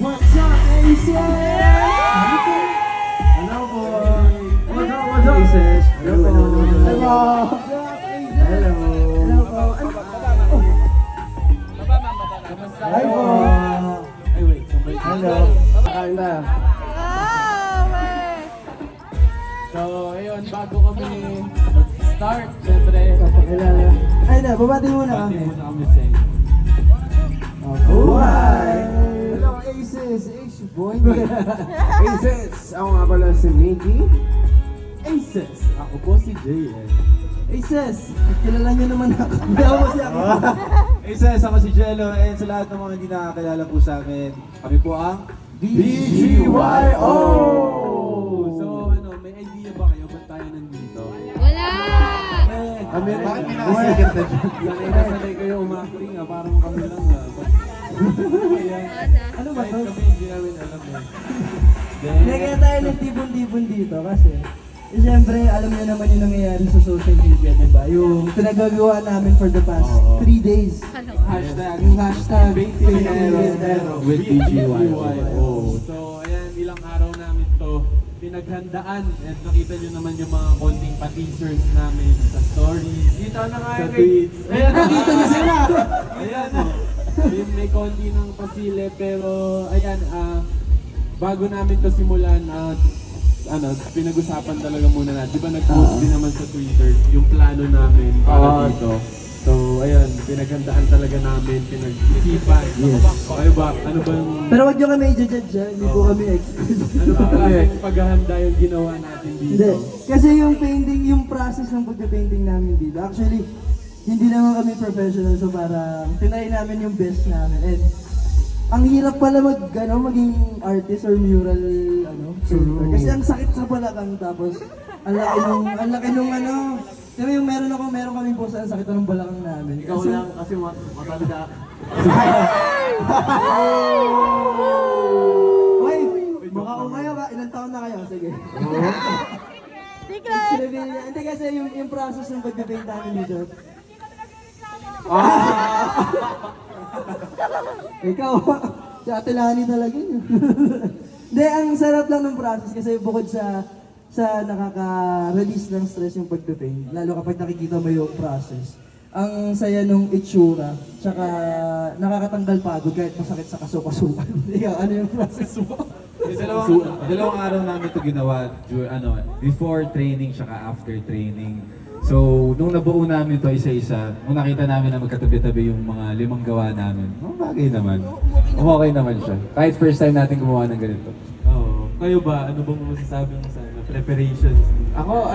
What's up, Aces? Hello, boy. What's up, Aces? Hello. Hello. Hello. Hi, po. Ay, wait. Hello. Kain tayo. So, ayun, bago kami mag-start, syempre, Papakilala. Ay na, babati muna pati kami. muna kami sa inyo. Buhay! Hello, Aces! Ace boy! Aces! Ako nga pala si Mickey. Aces! Ako po si JL. Aces, kilala niyo naman ako. Hindi ako si ako. Aces, ako si Jello, and sa lahat ng mga hindi nakakilala po sa amin, kami po ang BGYO! So, ano, may idea ba kayo ba't tayo nandito? Wala! Kami rin. Bakit pinakasikat na dyan? Sanay kayo umacting parang kami lang Ayan. Ano ba Kahit to? kami hindi namin alam eh. Hindi kaya tayo nagtibon-tibon dito kasi siyempre, alam niyo naman yung nangyayari sa social media, di ba? Yung pinagagawa namin for the past 3 days. Hashtag, Yung hashtag Pinero with BGYO. So, ayan, ilang araw namin to pinaghandaan at nakita nyo naman yung mga konting pa-teasers namin sa stories, Dito na nga sa yun. tweets. Ayan, Nakita niyo sila! ayan, may konti ng pasile pero ayan, bago namin to simulan, pinag-usapan talaga muna natin. Di ba nag-post din naman sa Twitter yung plano namin para dito. So, ayan, pinaghandaan talaga namin, pinag-isipan. Kayo ba? Ano ba yung... Pero wag niyo kami i-judge, ha? Hindi po kami expert. Ano ba klaseng paghahanda yung ginawa natin dito? Hindi. Kasi yung painting, yung process ng pagka-painting namin dito, actually, hindi naman kami professional, so parang tinry namin yung best namin. And ang hirap pala maging artist or mural, painter. Kasi ang sakit sa balakang, tapos ang laki nung pero yung meron kami po sa sakit ng balakang namin. Ikaw lang kasi matanda. Uy, mukha ko kayo ba? Ilang taon na kayo? Sige. Hindi kasi yung process ng pagpipaint namin dito. Ikaw, si Ate Lani talaga yun. Hindi, ang sarap lang ng process kasi bukod sa nakaka-release ng stress yung pagpipaint, lalo kapag nakikita mo yung process, ang saya nung itsura, tsaka nakakatanggal pagod kahit masakit sa kasukasukan. Ikaw, ano yung process mo? Dalawang araw namin ito ginawa before training tsaka after training. So, nung nabuo namin ito isa-isa, nung nakita namin na magkatabi-tabi yung mga 5 gawa namin, bagay naman. Okay naman siya. Kahit first time natin gumawa ng ganito. Oo. Kayo ba? Ano bang masasabi mo sa preparations? Ako,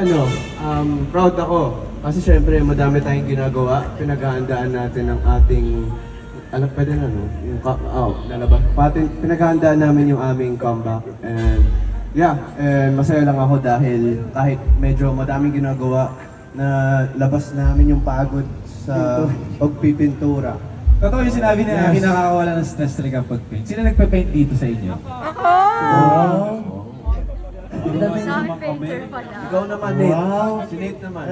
proud ako. Kasi syempre, madami tayong ginagawa. Pinaghahandaan natin ang ating... pwede na, no? Lalabas. Pinaghahandaan namin yung aming comeback. And masaya lang ako dahil kahit medyo madaming ginagawa, na labas namin yung pagod sa pagpipintura. Totoo yung sinabi na nakakawala ng stress talaga ang pag-paint. Sino nagpa-paint dito sa inyo? Painter pala. Ikaw naman, Nate. Si Nate naman.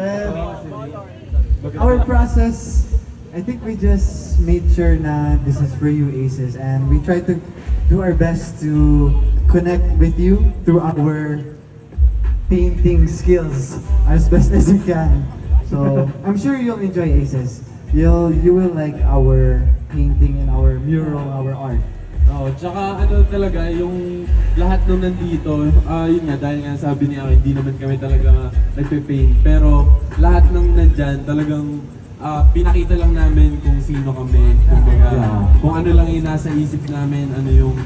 Our process, I think we just made sure na this is for you, Aces, and we try to do our best to connect with you through our painting skills as best as we can. So I'm sure you'll enjoy Aces. You will like our painting and our mural, our art. Tsaka talaga, yung lahat nung nandito, yun nga, dahil nga sabi niya, hindi naman kami talaga nagpe-paint. Pero lahat nung nandyan, talagang pinakita lang namin kung sino kami. Kung ano lang yung nasa isip namin, ano yung,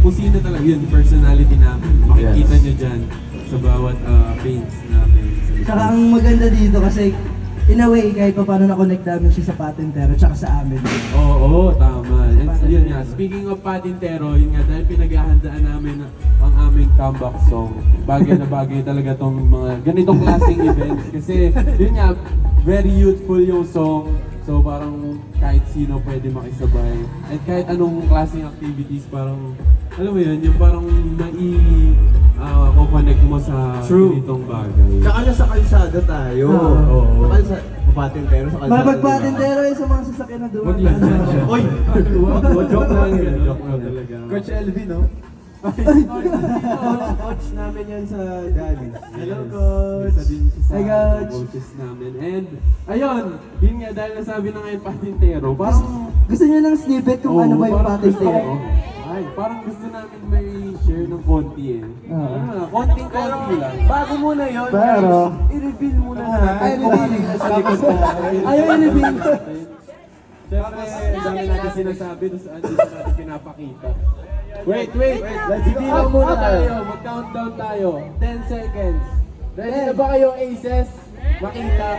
kung sino talaga yun, personality namin. Makikita nyo dyan sa bawat paints namin. Tsaka ang maganda dito kasi in a way, kahit pa paano na-connect namin siya sa Patintero tsaka sa amin. Oo, tama. And yun nga, speaking of Patintero, yun nga, dahil pinaghahandaan namin ang aming comeback song, bagay na bagay talaga tong mga ganitong klaseng events. Kasi, yun nga, very youthful yung song. So parang kahit sino pwede makisabay. At kahit anong klaseng activities, parang, alam mo yun, yung parang connect mo sa True. ganitong bagay. Tsaka nasa kalsada tayo. Oo. Sa kalsada. Patintero sa kalsada. Mapag-Patintero yun sa mga sasakyan na doon. Maglagyan siya. Oy! Joke lang yun. Joke lang talaga. Coach LV, no? Coach namin yan sa Dallas. Hello, Coach. Isa din siya sa Hi, Coach. coaches namin. And, ayun, yun nga, dahil nasabi na ngayon Patintero, parang, Gusto niyo ng snippet kung ano ba yung parang gusto Patintero? ko. Ay, parang gusto namin may share ng konti eh. Oo. Konting-konti lang. Bago muna yun, Pero- guys, i-reveal muna natin. Ay, kung reveal. ano yung nasa likod ko. Ayaw i-reveal. Siyempre, ang dami natin sinasabi, tapos andito natin pinapakita. Wait! Bibilang muna tayo. Mag-countdown tayo. 10 seconds. Ready na ba kayo, Aces? Makita?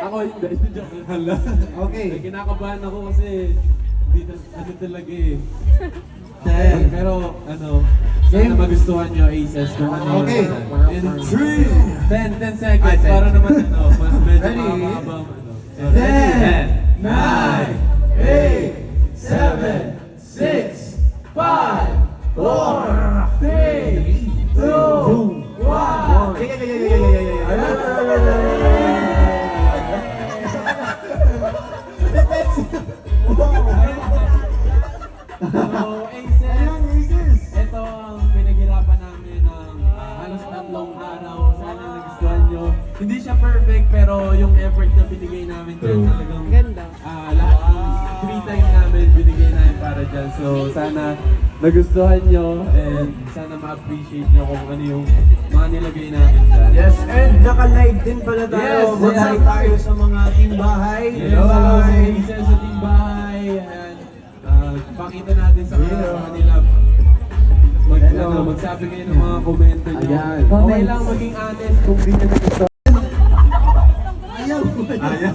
Ako hindi. Joke lang. Okay. Kinakabahan ako kasi dito, ano talaga eh. Pero ano, sana magustuhan nyo, Aces, kung ano yung Okay. in 10 seconds, para naman ano, medyo Ready? mahaba-habang ano. 10, 9, 8, 7, 6, 5, 4, 3, 2, 1. So, Aces, ito ang pinaghirapan namin ng halos 3 araw. Sana nagustuhan nyo. Hindi siya perfect, pero yung effort na binigay namin dyan talagang lahat ng free time namin binigay namin para dyan. So, sana nagustuhan nyo and sana ma-appreciate nyo kung ano yung mga nilagay namin dyan. Yes, and naka-live din pala tayo. Yes, Mag-hi yes. tayo sa mga team bahay. Hello, sa isa sa team bahay. And pakita natin sa kanila. Magsabi kayo ng mga komento nyo. Ayan. Okay Comments. lang maging honest kung di nyo nagustuhan. Ayaw.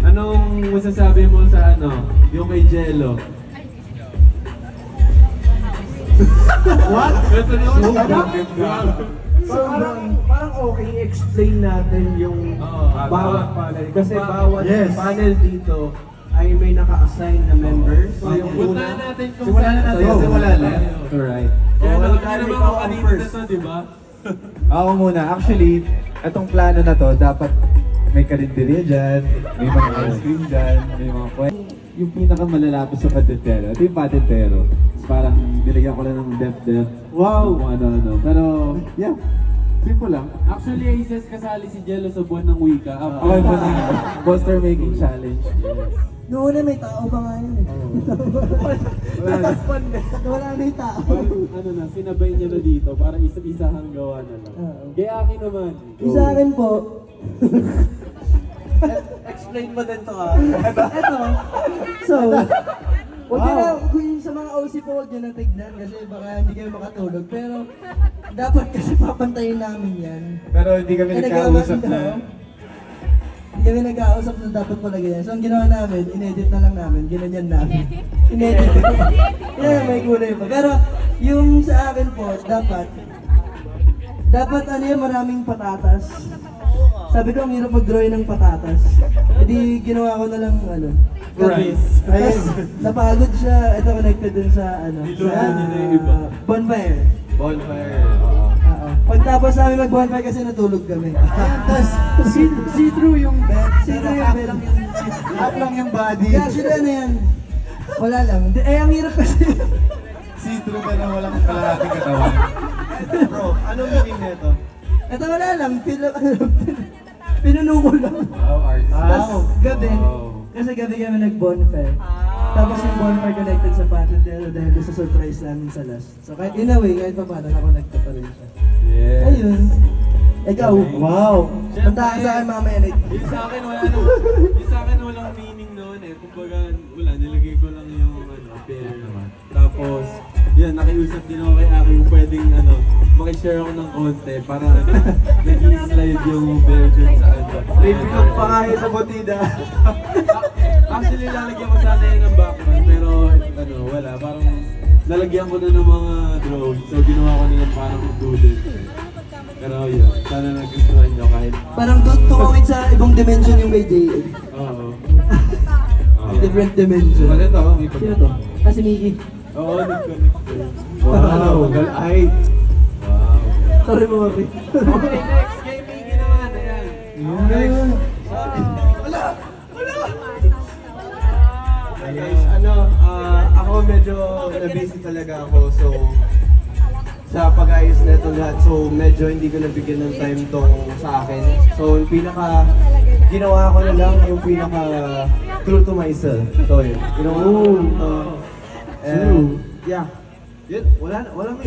Anong masasabi mo sa ano, yung kay Jello? What? Ito naman. Parang okay, explain natin yung Oo, bawat panel. Kasi bawat Yes. panel dito ay may naka-assign na members. So yung Puntahan una, natin kung Simulan na saan natin, tayo. simulan na. Alright. Kaya Oh, alam niyo dahil naman ikaw kung ang kanino first. na to, di ba? Ako muna. Actually, itong plano na to, dapat may karinderya dyan, may mga ice cream dyan, may mga kwento. Yung pinakamalapit sa Patintero, ito yung Patintero. Parang binigyan ko lang ng depth. Wow. Kung ano-ano. Pero, yeah. Simple lang. Actually, Aces kasali si Jello sa buwan ng wika. Okay po na poster making challenge. Noon na may tao pa nga yun eh. Wala na. Wala na yung tao. Parang ano na, sinabay niya na dito para isa-isahang gawa na lang. Oo. Kaya akin naman. Yung sa akin po, explain mo din to eto. So, huwag nyo na, kung sa mga OC po, huwag nyo na tignan kasi baka hindi kayo makatulog. Pero, dapat kasi papantayin namin yan. Pero hindi kami nagkausap na. Hindi kami nag-ausap na dapat pala ganyan. So, ang ginawa namin, inedit na lang namin, ginanyan namin. Inedit. Kaya may kulay pa. Pero, yung sa akin po, dapat ano yan, maraming patatas. Sabi ko, ang hirap mag-drawing ng patatas. E di, ginawa ko na lang, ano, gabi. Rice. Tapos, napagod siya. Ito, connected dun sa, ano, Niluto niya na yung iba. bonfire. Bonfire. Oo. Pagtapos namin mag-bonfire kasi natulog kami. Tapos, see-through yung bed. See-through yung bed. Half lang yung body. Yeah, actually, ano yan? Wala lang. Ang hirap kasi. See-through ka na walang kalahating katawan. Bro, anong meaning nito? Ito wala lang. Pinuno ko lang. Wow, artist. Tapos gabi. Wow. Kasi gabi kami nag-bonfire. Tapos yung bonfire connected sa Patintero dahil doon sa surprise namin sa last. So kahit in a way, kahit pa paano, nakonect pa rin siya. Yes. Ayun. Ikaw. Wow. Punta ka sa akin mamaya, Nick. Yung sa akin walang meaning noon eh. Kumbaga, wala, nilagay ko lang yung ano, pair. Tapos, yan, nakiusap din ako kay Aki kung pwedeng makishare ako ng konti para nag-i-slide yung pair dun sa ano. May pinag pa nga yun sa botida. Actually, lalagyan ko sana yun ng background, pero ano, wala. Parang lalagyan ko na ng mga drawings. So, ginawa ko nila parang doodles. Pero yun, sana nagustuhan nyo kahit... Parang tumawid sa ibang dimension yung kay JL. Oo. Different dimension. Wala to, may Sino to? Ah, si Mickey. Oo, nag-connect ko. Wow, ay. Wow. Sorry mo, Maki. Okay, next. Kay Miggy naman. Ayan. Next. Hi guys, ako medyo na-busy talaga ako, so sa pag-ayos na ito lahat, so medyo hindi ko nabigyan ng time tong sa akin. So yung ginawa ko na lang yung true to myself. So yun, ginawa ko. And yeah, yun, walang ang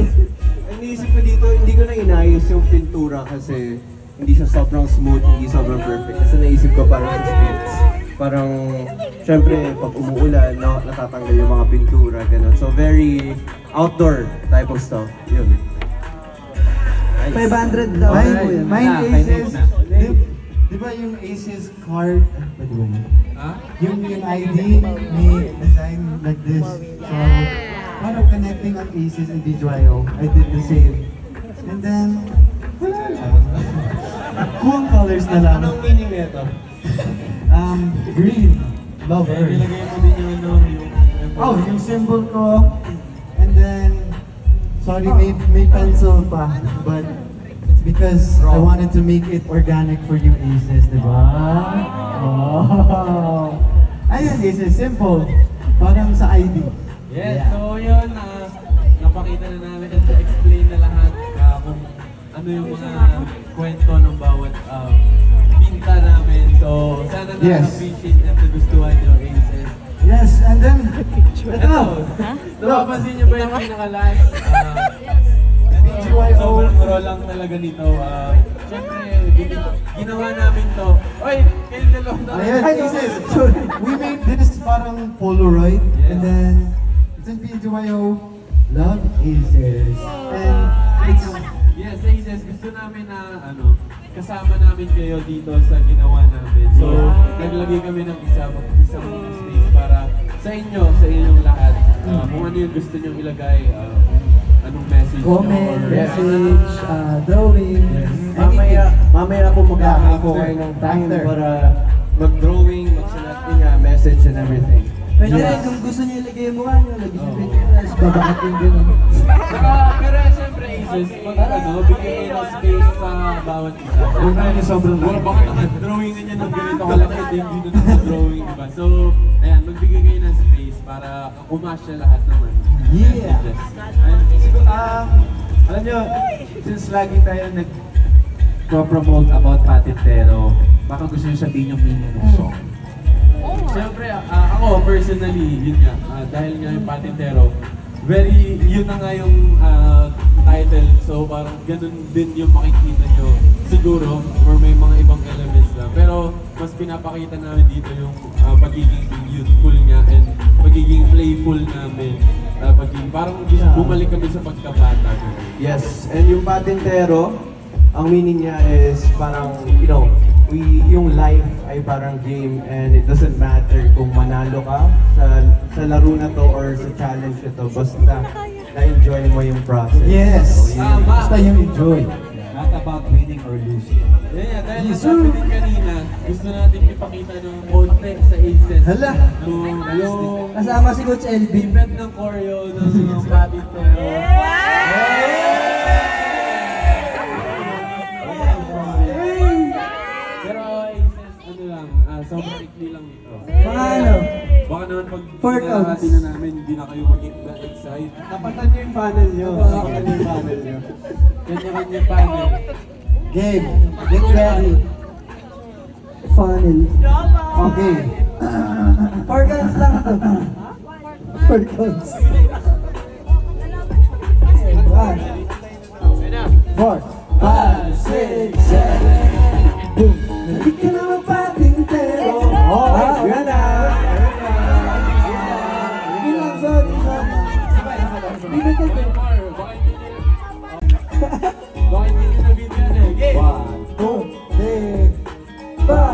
iniisip ko dito, hindi ko na inayos yung pintura kasi hindi siya sobrang smooth, hindi sobrang perfect. Kasi naisip ko parang sa space. Parang, syempre, pag umuulan, natatanggal yung mga pintura, gano'n. So, very outdoor type of stuff. Yun. 500 daw. Mine Na, Aces. na. Di ba yung Aces card? Pwede ba yun? Ha? Yung ID may design like this. So, parang connecting ang Aces and BGYO, I did the same. And then, wala lang. Cool colors na lang. Anong meaning nito? Green. Love Eh, Earth. nilagay mo din yung ano, yung... Oh, yung symbol ko. And then, sorry, may pencil pa. But it's because I wanted to make it organic for you Aces, di ba? Oh. Ayun, Aces, simple. Parang sa ID. Yes, so yun, napakita na namin at explain na lahat kung ano yung mga kwento ng bawat pinta namin. So, sana Yes. na-appreciate at nagustuhan nyo, Aces. Yes, and then, Ito, napapansin nyo ba yung pinaka-last? BGYO. Sobrang raw lang talaga nito. Siyempre, ginawa namin to. Oy, kayo dalawa na. Ayan, Aces. We made this parang Polaroid. And then, it's in BGYO. Love Aces. And it's Yes, Aces, gusto namin na kasama namin kayo dito sa ginawa namin. So, naglagay kami ng isang space para sa inyong lahat. Kung ano yung gusto nyo ilagay, anong message nyo, Comment, or- message, drawing. Mamaya po magkakaroon ko kayo ng time After. para mag-drawing, magsulat din nga, message and everything. Pwede rin kung gusto niyo ilagay yung mukha niyo, lagay yung pinturas, babakit yung gano'n. Pero siyempre, Aces, bigyan kayo ng space sa bawat isa. Huwag na yung sobrang Baka baka naman drawing niya ng ganito kalaki, hindi na naman drawing, diba? So, ayan, magbigay kayo ng space para umasya lahat naman. Yeah. alam nyo, since lagi tayo nag-promote about Patintero, baka gusto nyo sabihin yung meaning ng song. Siyempre, ako personally, yun nga, dahil nga yung Patintero, yun na nga yung title. So parang ganun din yung makikita nyo siguro, or may mga ibang elements lang. Pero mas pinapakita namin dito yung pagiging youthful niya and pagiging playful namin. Parang bumalik kami sa pagkabata. Yes, and yung patintero, ang meaning niya is parang, yung life ay parang game and it doesn't matter kung manalo ka sa laro na to or sa challenge na to, basta na-enjoy mo yung process. Yes. So, yun. Basta yung enjoy. Not about winning or losing. Yan yan, dahil nasabi din kanina, gusto natin ipakita ng konti sa Aces. Hala. Yung Kasama si Coach Elvin. event ng choreo ng Patintero. Pero Aces, lang, sobrang ikli lang ito. Mga ano, Baka naman pag Four pinahati counts. na namin, hindi na kayo mag-excite. Tapatan niyo yung panel niyo. Tapatan niyo yung panel niyo. Kanya-kanya panel. Game. Get ready. funnel. Okay. 4 counts lang to. 4 counts. 1, 4, 5, 6, 7. Boom. Hindi ka na magpatintero. Oh, yan na. Ilang shot, isang. Hindi ka ba? Baka hindi nyo na-video na eh. Game! 1, 2, 3, 5,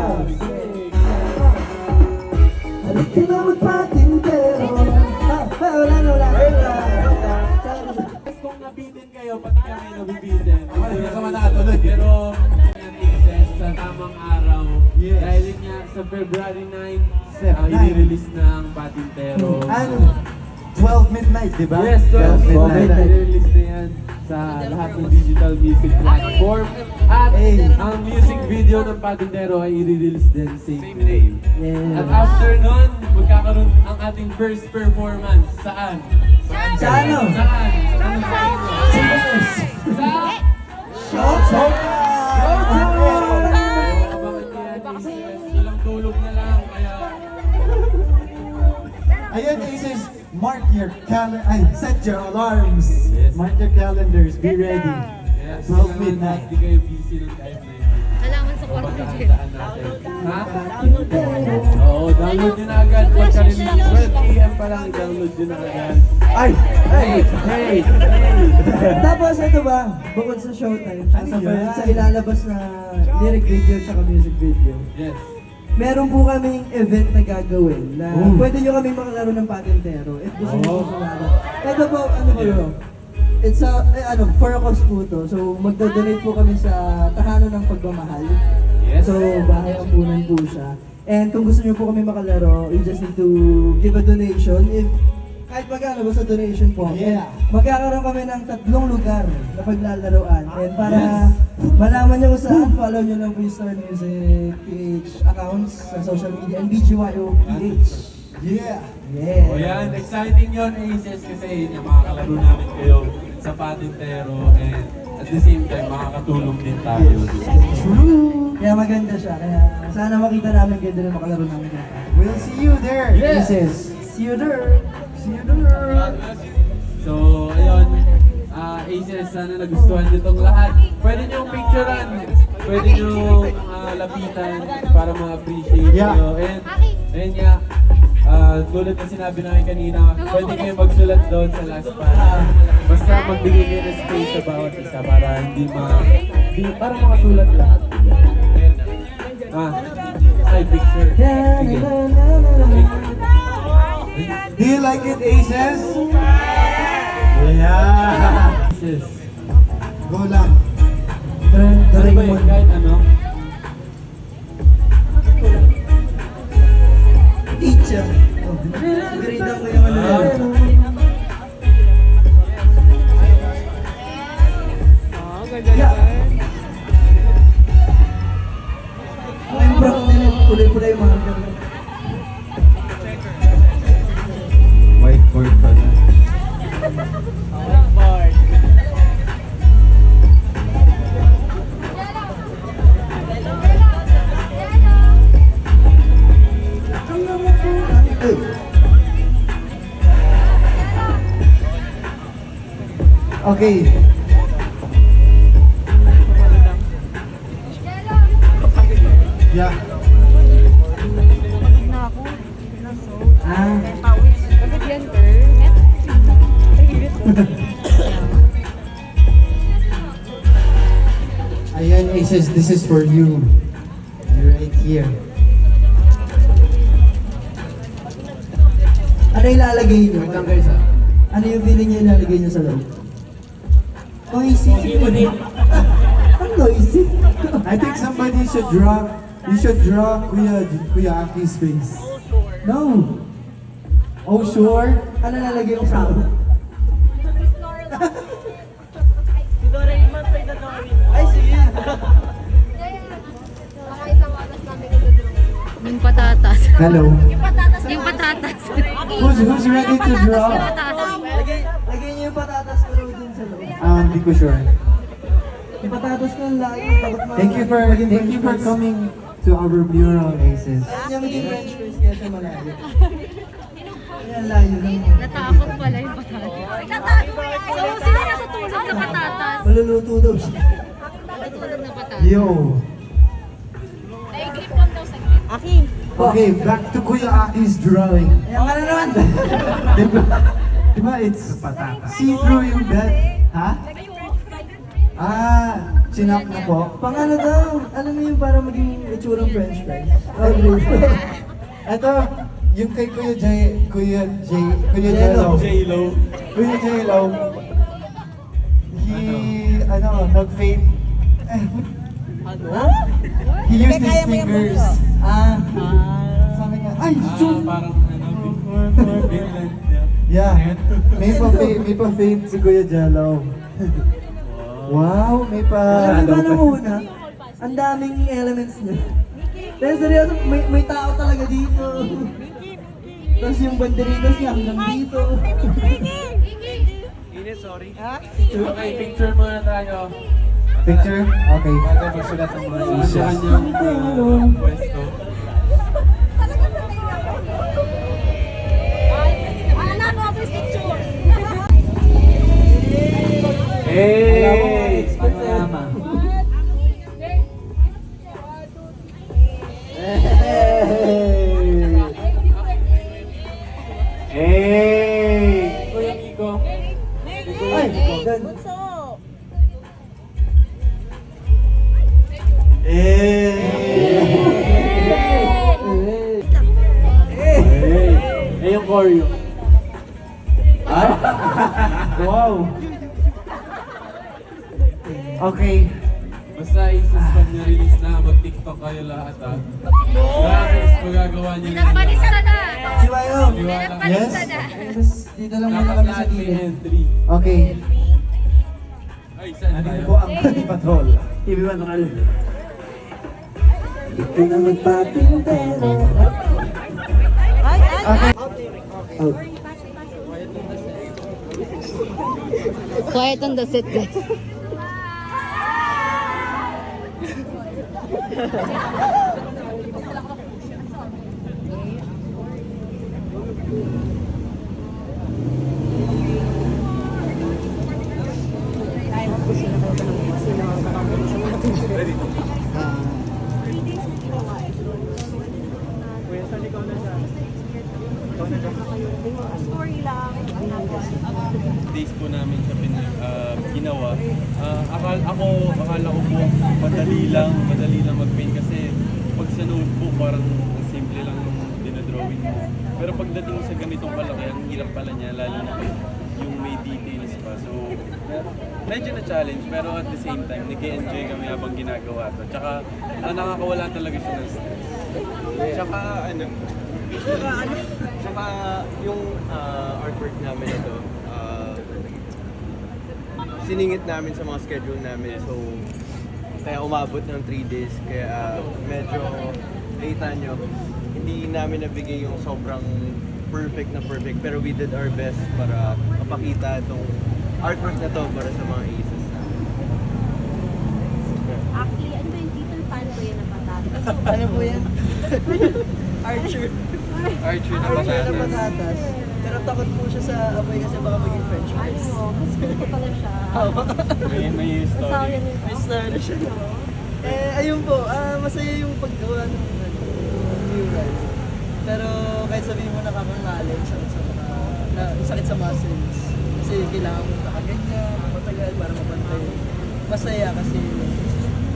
sa February 9, Feb. 9. i-release ng Patintero. And 12 midnight, di ba? Yes, 12 midnight. midnight. I-release na yan sa lahat ng digital music platform. At Hey. ang music video ng Patintero ay i-release din same day. At Yeah. after nun, magkakaroon ang ating first performance. Saan? Sa ano? Saan? Walang tulog na lang, kaya Ayan, Aces, mark your calendar. Ay, set your alarms. Yes. Mark your calendars. Be ready. yes, 12 midnight. Hindi kayo busy ng time na yun. Alaman sa kwarto dyan. Pagkakitaan natin. Ha? Oo, download nyo na agad. Pagka-release 12 AM pa lang, download nyo na agad. Ay! Hey! Hey! Tapos ito ba, bukod sa showtime, Ano sa, yun? sa ilalabas na lyric video at saka music video, Yes. meron po kaming event na gagawin na pwede nyo kami makalaro ng Patintero if gusto nyo po sumama. Ito po, ano po yun? It's a, for a cause po to. So, magdodonate po kami sa Tahanan ng Pagmamahal. Yes. So, bahay ampunan po siya. And kung gusto nyo po kami makalaro, you just need to give a donation. If kahit magkano, basta donation po. Yeah. And magkakaroon kami ng 3 lugar na paglalaroan. And para malaman nyo kung saan, follow nyo lang po yung Star Music PH accounts sa social media and BGYO PH. Yeah. Yeah. O yan, exciting yun, Aces, kasi yun yung makakalaro namin kayo sa Patintero and at the same time, makakatulong din tayo. Kaya maganda siya. Kaya sana makita namin kayo din na makalaro namin. We'll see you there, Yeah. Aces. See you there! See you there. So, ayun, Aces, sana nagustuhan nyo itong lahat. Pwede nyo picturean, pwede nyo lapitan para ma-appreciate Yeah. nyo. And, ayun nga, tulad na sinabi namin kanina, pwede kayo magsulat doon sa last para basta magbigay kayo ng space sa bawat isa para para makasulat lahat. Ay, picture. Sige. Do you like it, Aces? Yeah. Aces. Go lang. Ano ba yun? Kahit ano? Teacher! Oh, grade ako yung ano yan. Yeah. Ang prof nila, kulay-kulay yung mga ganun. Whiteboard pala. Okay. Yeah. Ah, Bakit yan, girl? Ayan, Aces, this is for you. You're right here. ano ilalagay nyo? Wait lang guys ha. Ano yung feeling nyo ilalagay nyo sa loob? Noisy. Ang noisy. I think somebody should draw. You should draw Kuya Aki's face. No. Oh, sure? Ano lalagay mo sa loob? Ay, sige. Yung patatas. Hello. Yung patatas. Who's ready to draw? Yung patatas. Lagay nyo yung patatas ko raw dun sa loob. Hindi ko sure. Yung patatas ko ang laki. Takot ma- Thank you for fries. coming to our mural, Aces. Ayaw niya maging french fries kaya siya malayo. Kaya layo lang. Natakot pala yung patatas. So, sino natutulog na patatas? Maluluto daw siya. Natutulog na patatas. Yo. Okay, back to Kuya Aki's drawing. Ayan ka na naman. Diba it's see-through yung bed? Ha? Chinap na po. Pang ano daw, alam mo yung para maging itsurang french fries. Oh, great. Ito, yung kay Kuya Jello. J-Lo. Kuya Jello. He, nag-fade. He used his fingers. Sabi nga, ay, shoot! Parang before Finland. Yeah, may pa-fade si Kuya Jello. Wow, may pa... Alam mo ba nung una, ang daming elements niya. Pero seryoso, may tao talaga dito. Tapos yung banderitas niya hanggang dito. Okay, picture muna tayo. Picture? Okay. Bago magsulat ng mga Sa issues. kanyang pwesto. Anak ko, please picture. Hey! Hey! Kuya Miko. Ay, ganun. Eh, yung choreo. Wow! Okay. Basta isis pag na-release na, mag-TikTok kayo lahat ha. Tapos magagawa niyo na. Pinagbalista na. Siwayo. Pinagbalista na. Tapos dito lang muna kami sa Lahat may gilid. entry. Okay. Ay, saan Nandito tayo? po ang Kati Patrol. TV1 Nakal. Ito na magpapintero. Quiet on the set, guys. Days po namin siya ginawa. Akala ko po madali lang mag-paint kasi pag sa notebook parang ang simple lang yung dinadrawing mo. Pero pagdating sa ganitong kalaki, ang hirap pala niya, lalo na yung may details pa. So, medyo na-challenge pero at the same time, nag-enjoy kami habang ginagawa to. Tsaka, nakakawala talaga siya ng stress. Tsaka yung artwork namin ito, siningit namin sa mga schedule namin. So, kaya umabot ng 3 days. Kaya medyo, nakita nyo, hindi namin nabigay yung sobrang perfect. Pero we did our best para mapakita itong artwork na to para sa mga aces. Actually, ano ba yung title? Paano ko yun napatapos? Ano po yan? Archer. Archer na Archer na patatas. patatas. Pero takot po siya sa apoy kasi baka maging french fries. Ano? Mas gusto ko pala siya. May Sasawa story. yan May story na siya. Ayun po, masaya yung paggawa ng mural. Pero kahit sabihin mo nakakangalen sa sakit sa muscles. Kasi kailangan mo nakaganyan, matagal para mapantay. Masaya kasi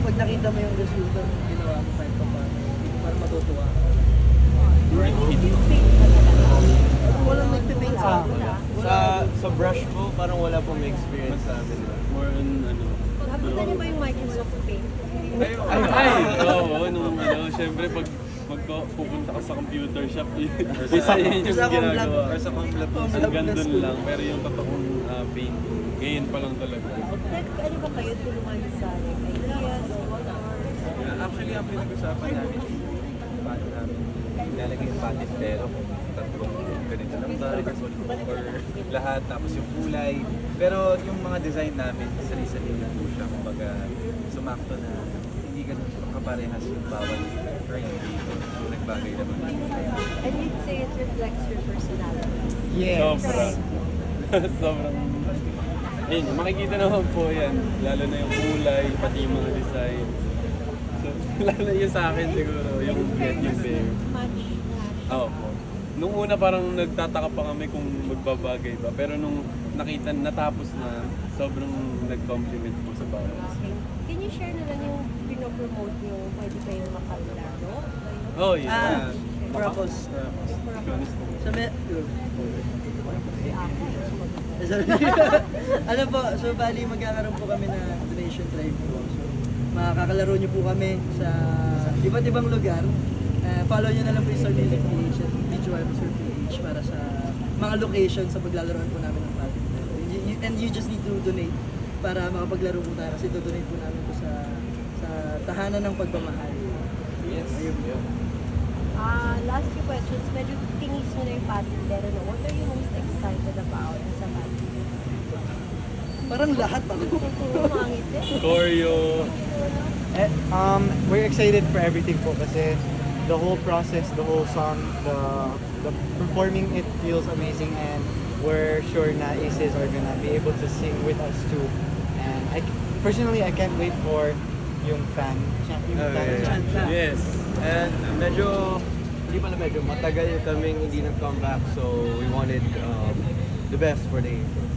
pag nakita mo yung resulta ng ginawa mo kahit pa paano, para matutuwa ka. Walang nagpipaint sa akin. Sa brush po, parang wala pong may experience sa amin. More on Nakita niyo ba yung Microsoft Paint? Oo, syempre pag pupunta ka sa computer shop, isa yun yung Sa ginagawa. Comlab. Sa Comlab. Hanggang dun lang, pero yung totoong paint, ngayon pa lang talaga. Ano ba kayo tulungan sa ideas? Actually, ang pinag-usapan namin, paano namin ilalagay yung patent pero tatlong ganito lang ba, or lahat, tapos yung kulay. Pero yung mga design namin, sarili-sarili po siya. Kumbaga, sumakto na hindi ganun kaparehas yung bawat frame dito. So, nagbagay naman. And you'd say it reflects your personality. Sobrang. Sobrang. Ayun, makikita naman po yan. Lalo na yung kulay, pati yung mga design. So, lalo yung sa akin siguro, yung get yung bear. Match. Oo po. Nung una parang nagtataka pa kami kung magbabagay ba. Pero nung nakita, natapos na, sobrang nag-compliment po sa bawat. Okay. Can you share na lang yung pinopromote nyo? Pwede kayong makalaro? Oh, yeah. Propose. Sa ano po, so bali magkakaroon po kami na donation drive po. So, Makakalaro nyo po kami sa iba't ibang lugar. Follow nyo na lang po yung Sir Music PH at Visual Sir PH para sa mga location sa paglalaroan po namin ng patin. And you just need to donate para makapaglaro po tayo kasi do-donate po namin po sa tahanan ng pagmamahal. Yes. Last few questions, medyo tinis mo na yung patintero, no? What are you most excited about sa patintero? Parang lahat ako. Umangit eh. Choreo. We're excited for everything po kasi the whole process, the whole song, the performing it feels amazing and we're sure na Aces are gonna be able to sing with us too. And personally, I can't wait for yung fan. Yes. And medyo matagal kaming hindi nag-comeback, so we wanted the best for the Aces.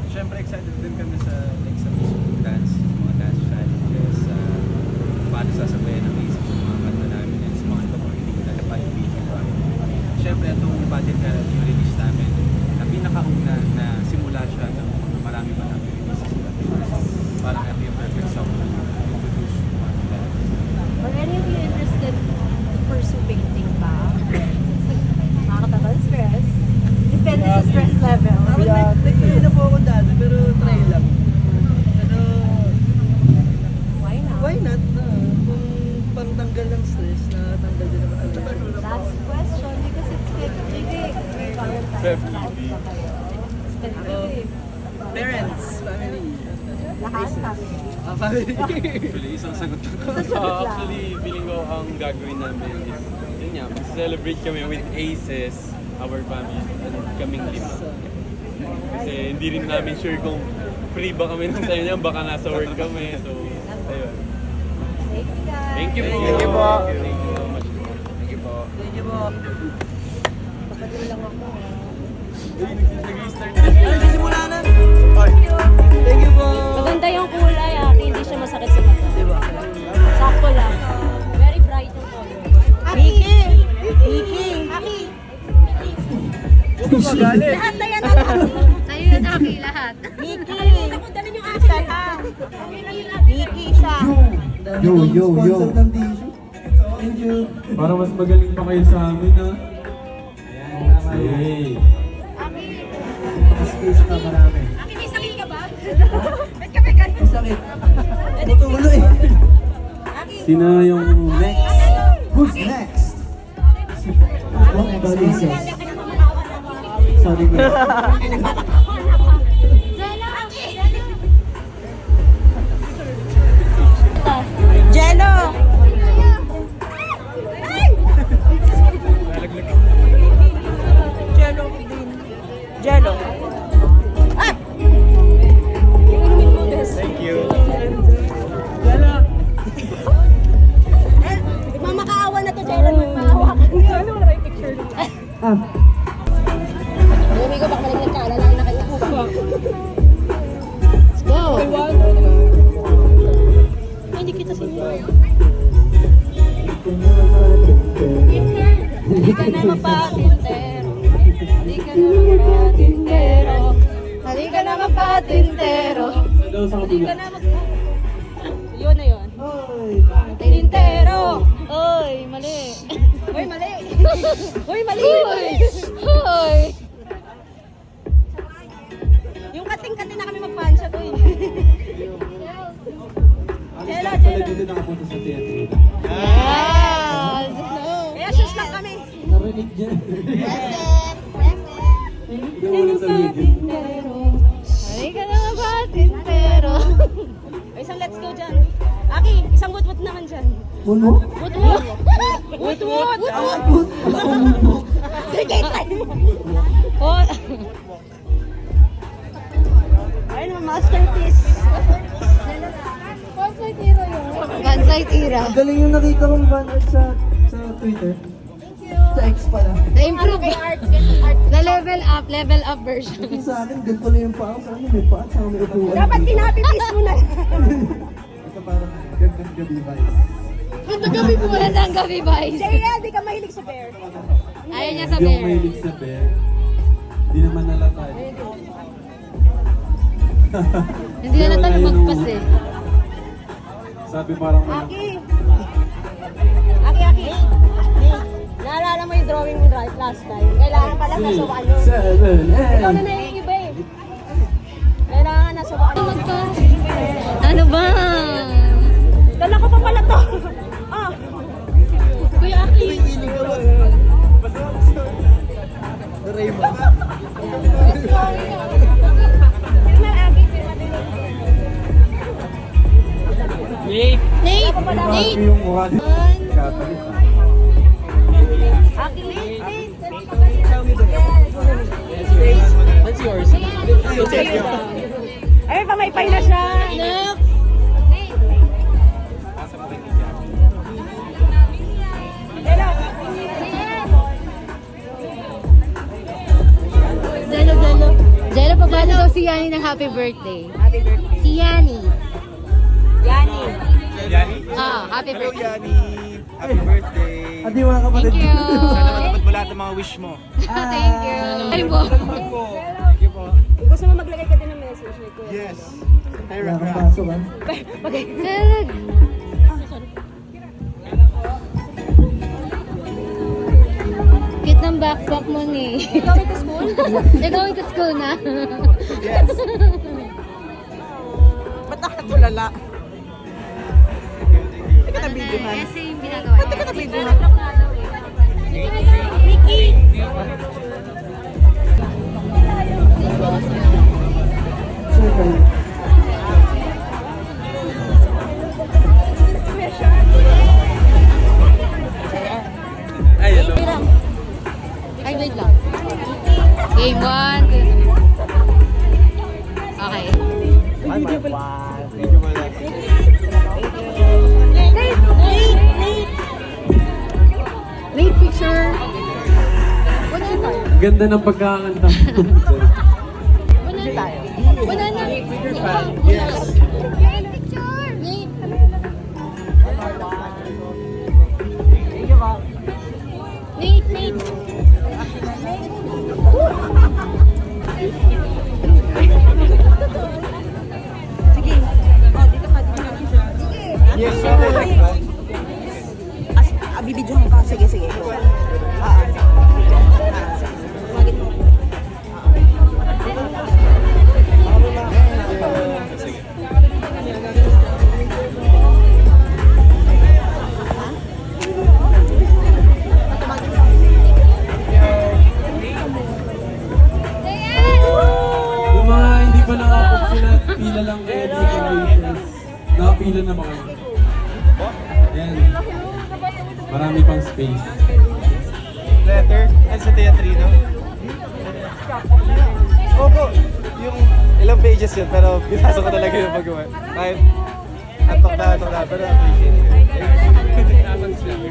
Siyempre excited din kami sa next episode dance, mga dance challenges, paano sasabayan ng Aces yung mga kanta namin and sa mga iba pang hindi ko na pa yung video pa. Siyempre itong patent na yung release namin na pinakauna na simula siya ng marami pa namin releases sila. So parang ito yung perfect song na introduce yung mga dance. Are any of you interested to pursue painting ba? Makakatagal stress. Depende sa stress level. Nag-try na po ako dati pero try lang. Pero Why not? why not? Kung pangtanggal ng stress, natanggal din naman ang Last question, because it's February. Valentine's ba kayo? It's February. Parents, family. Lahat kami. Family. Actually, isang sagot lang. Actually, feeling ko ang gagawin namin is, yun nga, mag-celebrate kami with Aces, our family, at kaming 5. Kasi hindi rin namin sure kung free ba kami ng time niya, baka nasa work kami. So, ayun. Thank you guys. Thank you po. Thank you po. Thank you so much po. Thank you po. Thank you po. Kapatid lang ako. Nag-start na siya. Nagsisimula na. Thank you po. Maganda yung kulay, hindi siya masakit sa mata. Diba? Sakto lang. Very bright yung color. Miki! Miki! Aki! Lahat na yan natin. Sa'yo yan, Aki, lahat. Miki! Ako dalhin yung akin. Isa lang. Miki, isa. Sponsor ng tissue. Thank you. Para mas magaling pa kayo sa amin, ha? Hey. Space na marami. Aki, may sakit ka ba? Ba't ka may ganun? Sakit. Matulo eh. Aki! Sino yung next? Who's next? What about Aces? Sorry, man. Jello! Jello din. Jello. Ah! Inumin mo, Des. Thank you. Magmamakaawa na to, Jello. Magmaawa ka. Ano na yung picture? Bumi ko, baka malignan ka. Alalay na kayo. Let's go. Ay, hindi kita sinyo. Hindi ka na mapatintero. Hindi ka na mapatintero. Hindi ka na mapatintero. Hindi ka na Yun na yun. Tintero. Oy, mali. Oy, mali. Oy, mali. Oy. Yung kating-kating na kami magpansya to eh. Jello, Jello. Dito nakapunta sa theater. Yes! Kaya shush lang kami. Narinig dyan. Hindi mo na sa video. Ay ka na mapatintero. Ay, isang let's go dyan. Aki, isang wut-wut naman dyan. Puno? Wut-wut! Wut-wut! Wut-wut! Sige, tayo mo. Oh. Ayun, masterpiece. Ganslight era yun. Ganslight era. Galing yung nakita kong fan art sa Twitter. Sa X pala. Na-improve. Level up version. Yung sa akin, ganito lang yung paa. Sa akin, may paa. Saka may upuan. Dapat pinapipis mo na. Ito parang gandang gabi vibes. Ito gabi po na ang gabi, boys. Jaya, di ka mahilig sa bear. Ayaw niya sa Hindi ako bear. mahilig sa bear. Hindi naman nalata. Hindi na natin magpas eh. Sabi parang Aki! Aki! Naalala mo yung drawing mo last time? Kailangan pala nasubukan yun. 7, Ikaw na yung iba eh. Kailangan nasubukan yun. Ano ba? Dala ko pa pala to. Ah! Kuya Aki. Nate! happy yung mukha ni Catholic. Aki! That's yours. Ay, pamaypay na siya. Next! Jello. Jello, pabalo daw si Yani ng happy birthday. Happy birthday. Si Yani. Yani. Happy birthday. Yani! Happy birthday! Adi mga kapatid. Thank you. Sana matupad mo lahat ng mga wish mo. Thank you. Ay mo. Gusto mo maglagay ka din ng message ni Kuya? Yes! Wala kang pasok ah. Cute ng backpack mo ni. Going to school? You're going to school na. Ba't nakatulala? Hindi ka na-video man. Kasi yung ginagawa. Ba't ka na-video? Mickey! Circle. Ay, hello! Ay, wait lang. Game 1. Okay. Video pala. Late picture. Wala na. Ganda ng pagkakanta. Wala na. Wala na. Yes! Picture. Nate. Sige. Oh, dito ka. Yes, sir! Bibidyohan ka. Sige. Magin mo. Yung mga hindi pa nakapag sila, pila lang kayo dito waitress. Nakapila na ba kayo? Yan. Marami pang space. Letter? Ay, sa teatrino? Opo! Yung ilang pages yun, pero binasa ko talaga yung paggawa. Kahit antok na, pero appreciate it.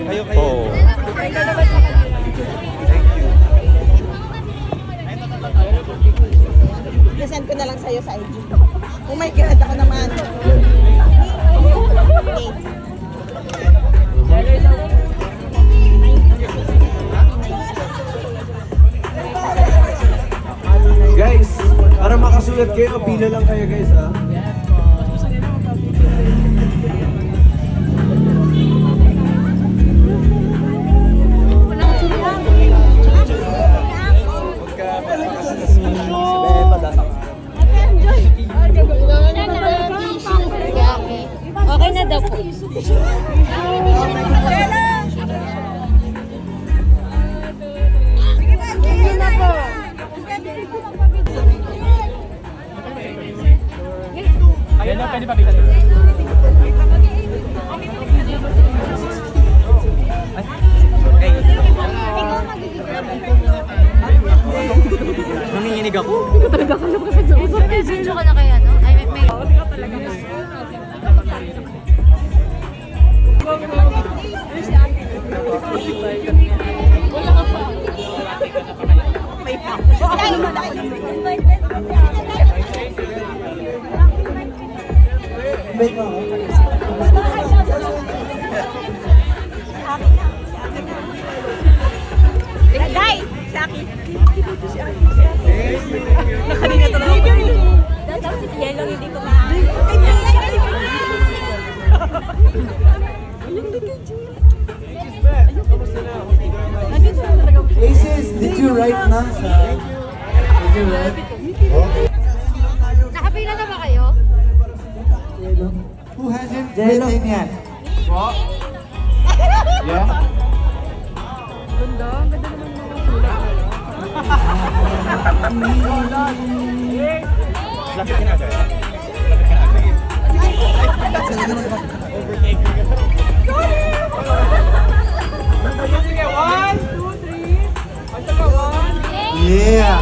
Kayo. Oo. Thank you. Nasend ko na lang sa'yo sa IG. Oh my God, ako naman. Guys, para makasulat kayo, pila lang kayo guys ha. Okay na daw po. Ayan na, pwede pa bigyan. Nanginginig ako. Video ka na kaya, no? Ay, may... Aces, did you write na sa... Did you write? Nakapila na ba kayo? Who hasn't written yet? Yeah? Yeah!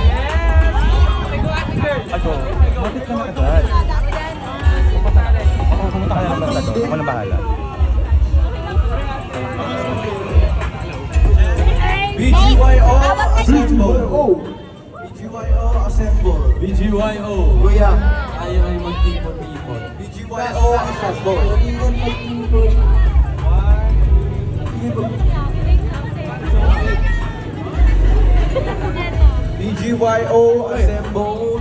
Ako na bahala. BGYO Assemble! BGYO Assemble! BGYO. Kuya! Tayo ay magtipon-tipon. BGYO Assemble! BGYO Assemble!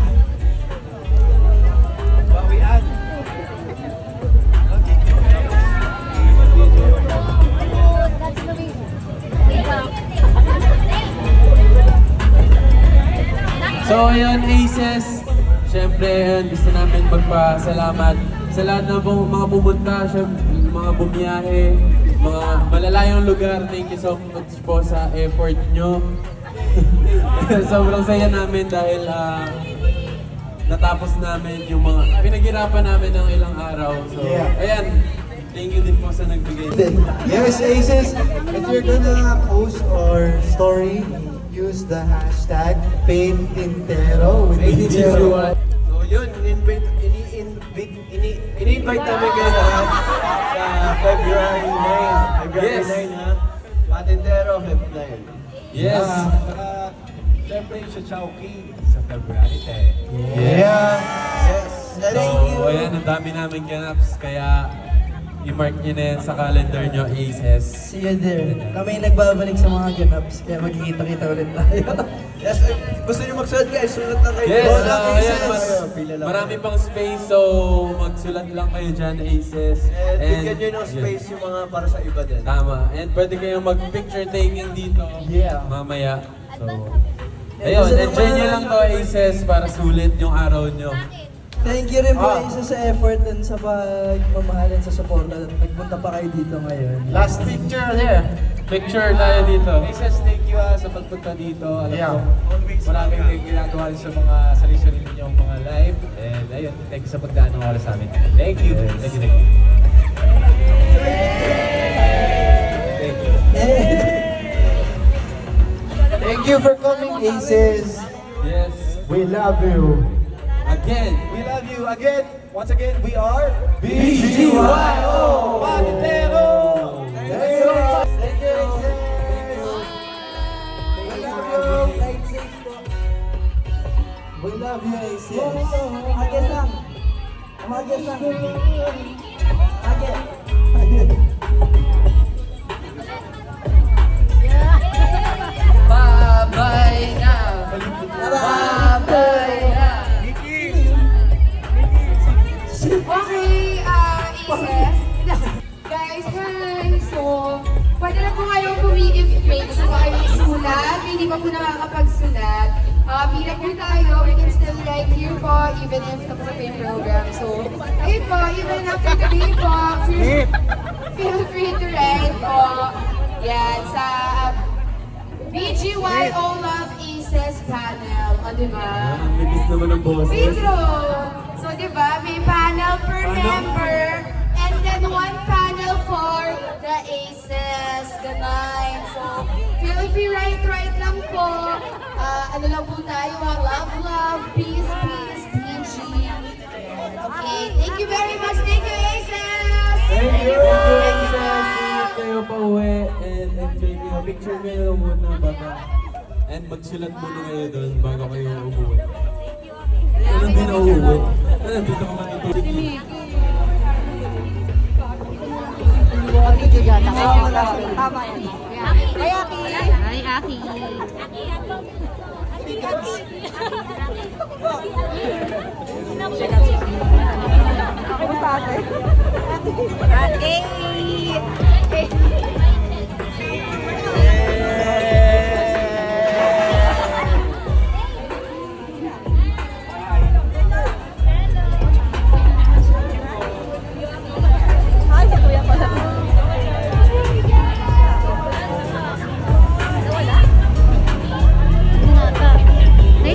Bawian! So ayun, Aces, syempre ayun, gusto namin magpasalamat sa lahat ng mga pumunta, syempre, mga bumiyahe, mga malalayong lugar. Thank you so much po sa effort nyo. Sobrang saya namin dahil natapos namin yung mga pinaghirapan namin ng ilang araw. So ayan, thank you din po sa nagbigay. Yes, Aces, if you're gonna post or story, use the hashtag PaintIntero with BGY. So yun, ini-invite namin kayo lahat sa February 9. February Yes. 9 ha. Patintero, February 9. Yes. Siyempre yung sa Chowking sa February 10. Yeah! Yes. Thank you. So ayan, ang dami namin ganaps, kaya i-mark nyo na yan sa calendar nyo, Aces. See you there. Kami nagbabalik sa mga ganaps, kaya magkikita-kita ulit tayo. Yes, gusto nyo magsulat guys, sulat lang kayo. Yes, Wala kayo, ayan, Aces. Pila lang. marami pang space, so magsulat lang kayo dyan, Aces. And bigyan nyo ng space yung mga para sa iba din. Tama. And pwede kayong mag-picture taking dito mamaya. So, ayun, gusto enjoy naman- nyo lang to, Aces, para sulit yung araw nyo. Thank you rin po isa sa effort and sa pagmamahalin sa support at nagpunta pa kayo dito ngayon. Last picture there. Picture tayo dito. Aces, thank you sa pagpunta dito. Alam ko, maraming kayo ginagawa rin sa mga sarili-sarili ninyong mga live. And ayun, thank you sa pagdaan ng oras sa amin. Thank you. Thank you, thank you. Thank you. Thank you for coming, Aces! Yes. We love you! Again. We love you again. Once again, we are BGYO! Patintero! Thank you! Thank you, Aces! We love you, Aces! Ages lang. Ages lang. Ages. Bye-bye na! Bye-bye na! Okay, Aces. Guys, hi! So, pwede na po kayong if may gusto pa kayong isulat, hindi pa po nakakapagsulat. Pila po tayo, we can still write here po, even if tapos na po yung program. So, ayun po, even after the day po, feel free to write po. Yan, sa BGYO Love Aces panel. O, diba? Ang libis naman ng boses. Pedro! So, di ba, may panel per member, and then one panel for the aces, the nine. So, feel free, write lang po. Ano lang po tayo, love, peace, PG. Okay, thank you very much. Thank you, aces! Thank you, Aces. Ingat kayo pa uwi and enjoy kayo. Picture kayo muna bago. And magsulat muna kayo doon bago kayo umuwi. Ano din na uuwi? Dito ka matutulog. Tama yan. Hi, Aki. Ako sa akin. Nate,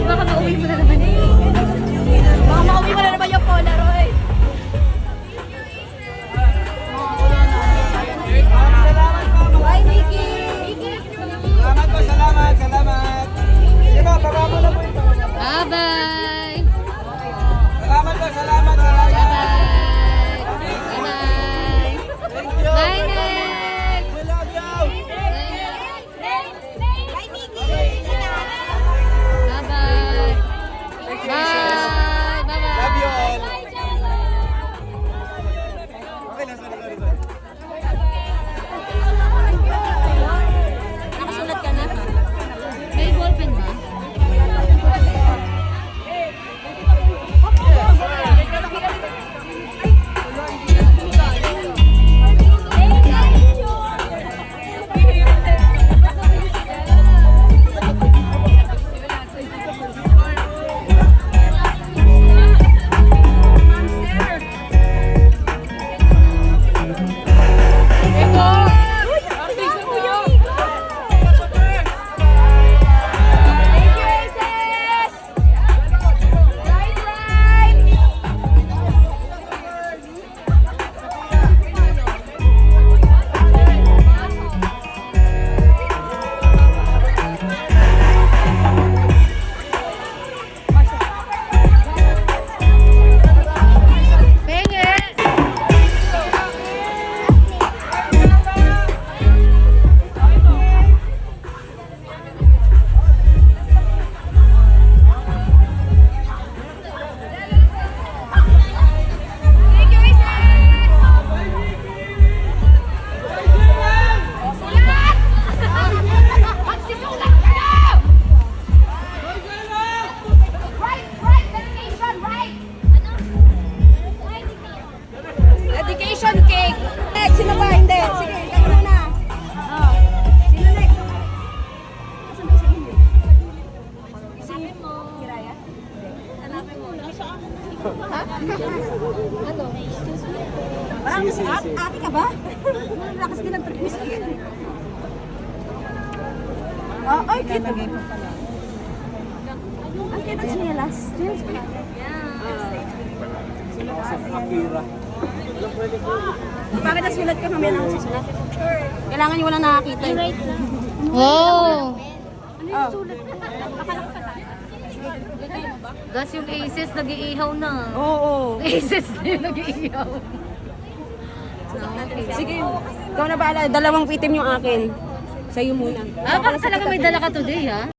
baka mauwi mo na naman eh. Baka makauwi mo na naman yung Polaroid. Bye, Nikki! Salamat po, salamat, salamat. Sige ba, baba mo na po ito. Bye-bye! Salamat po, salamat, salamat. Bye-bye! Bye-bye! Bye, Nate! We love you. Bye, Nikki! Bye-bye! Bye! Bye-bye! Love you all. Okay na, sorry. Nakasulat ka na? May ballpen ba? Dedication cake! Next, sino ba? Hindi. Sige, ikaw muna. Oh. Sino next? Asan ba si Inyo? Hanapin mo. Kiraya? Hanapin mo. Ha? Ano? Parang, ate ka ba? Lakas din ang tripis. Oh, ay, cute. Ang cute ang chinelas. Chinelas ba? Bakit nasulat ka? Mamaya na ako susulat. Kailangan nyo walang nakakita. Wow! Gas yung aces, nag-iihaw na. Oo. Aces na yung nag-iihaw. Sige, ikaw na baala. Dalawang item yung akin. Sa'yo muna. Ah, bakit talaga may dala ka today, ha?